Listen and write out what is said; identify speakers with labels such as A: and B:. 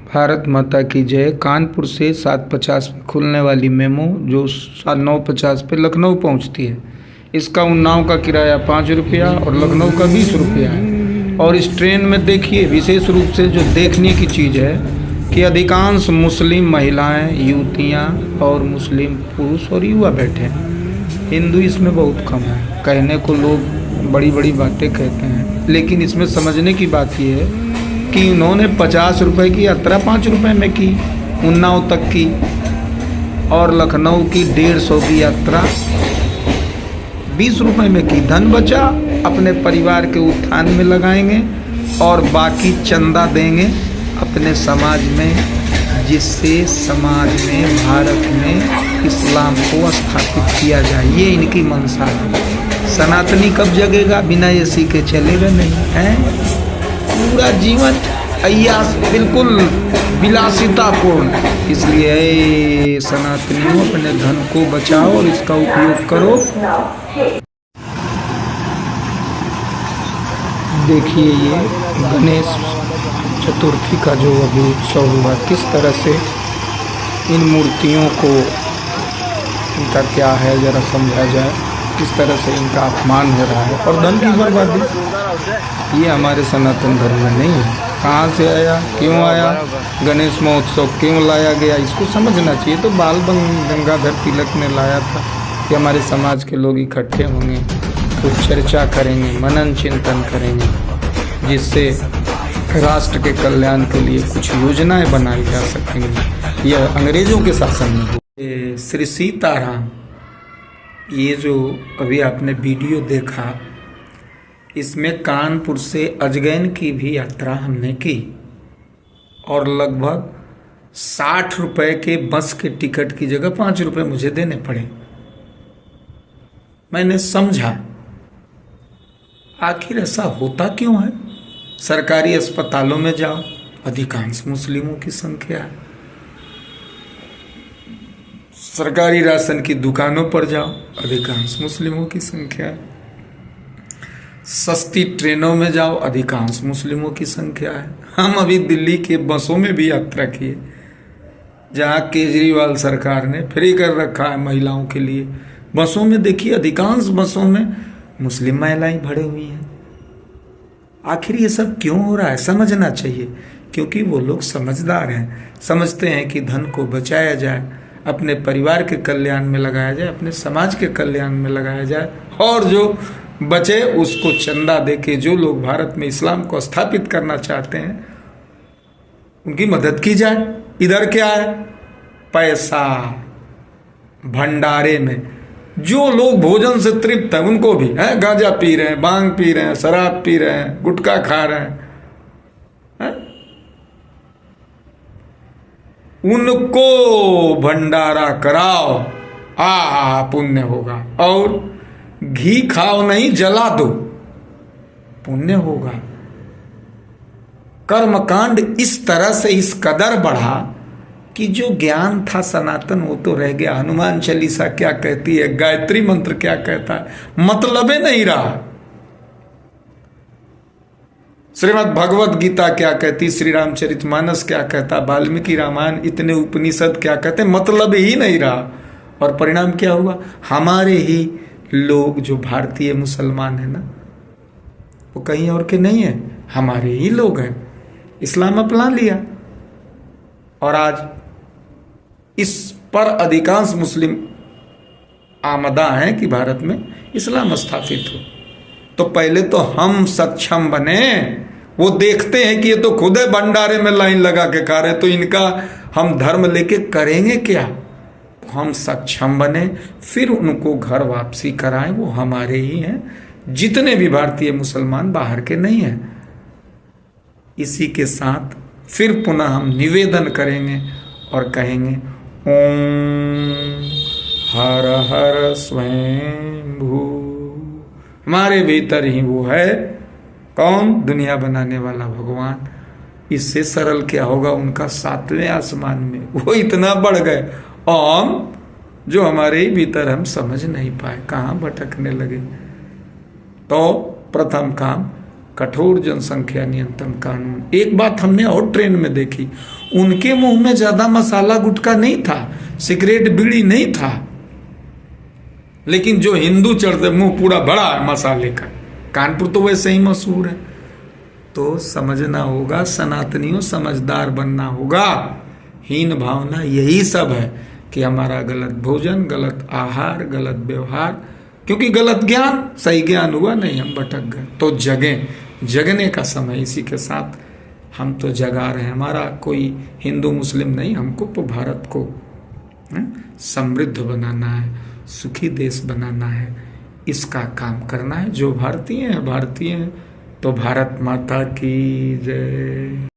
A: भारत माता की जय। कानपुर से 7:50 में खुलने वाली मेमो जो 9:50 पे लखनऊ पहुंचती है, इसका उन्नाव का किराया 5 रुपया और लखनऊ का 20 रुपया है। और इस ट्रेन में देखिए विशेष रूप से जो देखने की चीज़ है कि अधिकांश मुस्लिम महिलाएं, युवतियां और मुस्लिम पुरुष और युवा बैठे हैं। हिंदू इसमें बहुत कम है। कहने को लोग बड़ी बड़ी बातें कहते हैं, लेकिन इसमें समझने की बात यह है कि उन्होंने 50 रुपये की यात्रा 5 रुपये में की उन्नाव तक की, और लखनऊ की 150 की यात्रा 20 रुपये में की। धन बचा, अपने परिवार के उत्थान में लगाएंगे और बाकी चंदा देंगे अपने समाज में, जिससे समाज में, भारत में इस्लाम को स्थापित किया जाए। ये इनकी मंशा है। सनातनी कब जगेगा? बिना एसी के चलेगा नहीं है। पूरा जीवन अय्यास, बिल्कुल विलासितापूर्ण। इसलिए सनातनियों अपने धन को बचाओ और इसका उपयोग करो। देखिए ये गणेश चतुर्थी का जो अभी उत्सव हुआ, किस तरह से इन मूर्तियों को, इनका क्या है जरा समझा जाए, किस तरह से इनका अपमान हो रहा है और धन की बर्बादी। ये हमारे सनातन धर्म में नहीं है। कहाँ से आया, क्यों आया, गणेश महोत्सव क्यों लाया गया, इसको समझना चाहिए। तो बाल गंगाधर तिलक ने लाया था कि हमारे समाज के लोग इकट्ठे होंगे, कुछ चर्चा करेंगे, मनन चिंतन करेंगे, जिससे राष्ट्र के कल्याण के लिए कुछ योजनाएं बनाई जा सकेंगी। यह अंग्रेजों के शासन में हुआ। श्री सीताराम, ये जो अभी आपने वीडियो देखा, इसमें कानपुर से अजगैन की भी यात्रा हमने की और लगभग 60 रुपए के बस के टिकट की जगह 5 रुपए मुझे देने पड़े। मैंने समझा आखिर ऐसा होता क्यों है। सरकारी अस्पतालों में जाओ, अधिकांश मुस्लिमों की संख्या है। सरकारी राशन की दुकानों पर जाओ, अधिकांश मुस्लिमों की संख्या है। सस्ती ट्रेनों में जाओ, अधिकांश मुस्लिमों की संख्या है। हम अभी दिल्ली के बसों में भी यात्रा किए, जहाँ केजरीवाल सरकार ने फ्री कर रखा है महिलाओं के लिए। बसों में देखिए, अधिकांश बसों में मुस्लिम महिलाएं भरे हुई हैं। आखिर ये सब क्यों हो रहा है, समझना चाहिए। क्योंकि वो लोग समझदार हैं, समझते हैं कि धन को बचाया जाए, अपने परिवार के कल्याण में लगाया जाए, अपने समाज के कल्याण में लगाया जाए, और जो बचे उसको चंदा देके जो लोग भारत में इस्लाम को स्थापित करना चाहते हैं उनकी मदद की जाए। इधर क्या है? पैसा। भंडारे में जो लोग भोजन से तृप्त हैं उनको भी है, गांजा पी रहे हैं, भांग पी रहे हैं, शराब पी रहे हैं, गुटखा खा रहे हैं, उनको भंडारा कराओ, पुण्य होगा। और घी खाओ नहीं, जला दो, पुण्य होगा। कर्मकांड इस तरह से इस कदर बढ़ा कि जो ज्ञान था सनातन वो तो रह गया। हनुमान चालीसा क्या कहती है, गायत्री मंत्र क्या कहता है, मतलब ही नहीं रहा। श्रीमद् भगवत गीता क्या कहती, श्री रामचरितमानस क्या कहता, वाल्मीकि रामायण, इतने उपनिषद क्या कहते, मतलब ही नहीं रहा। और परिणाम क्या हुआ? हमारे ही लोग जो भारतीय मुसलमान है ना, वो कहीं और के नहीं है, हमारे ही लोग हैं। इस्लाम अपना लिया और आज इस पर अधिकांश मुस्लिम आमदा हैं कि भारत में इस्लाम स्थापित हो। तो पहले तो हम सक्षम बने। वो देखते हैं कि ये तो खुद भंडारे में लाइन लगा के खा रहे हैं, तो इनका हम धर्म लेके करेंगे क्या? हम सक्षम बने, फिर उनको घर वापसी कराएं। वो हमारे ही हैं, जितने भी भारतीय मुसलमान बाहर के नहीं हैं। इसी के साथ फिर पुनः हम निवेदन करेंगे और कहेंगे ओम हर हर स्वयं भू। हमारे भीतर ही वो है। कौन? दुनिया बनाने वाला भगवान। इससे सरल क्या होगा उनका 7वें आसमान में। वो इतना बढ़ गए और जो हमारे ही भीतर हम समझ नहीं पाए, कहाँ भटकने लगे। तो प्रथम काम कठोर जनसंख्या नियंत्रण कानून। एक बात हमने और ट्रेन में देखी, उनके मुंह में ज्यादा मसाला गुटखा नहीं था, सिगरेट बीड़ी नहीं था, लेकिन जो हिंदू चढ़ते मुंह पूरा बड़ा है मसाले का। कानपुर तो वैसे ही मशहूर है। तो समझना होगा, सनातनियों समझदार बनना होगा। हीन भावना यही सब है कि हमारा गलत भोजन, गलत आहार, गलत व्यवहार, क्योंकि गलत ज्ञान, सही ज्ञान हुआ नहीं, हम भटक गए। तो जगें, जगने का समय इसी के साथ हम तो जगा रहे हैं। हमारा कोई हिंदू मुस्लिम नहीं, हमको तो भारत को समृद्ध बनाना है, सुखी देश बनाना है, इसका काम करना है। जो भारतीय हैं भारतीय हैं। तो भारत माता की जय।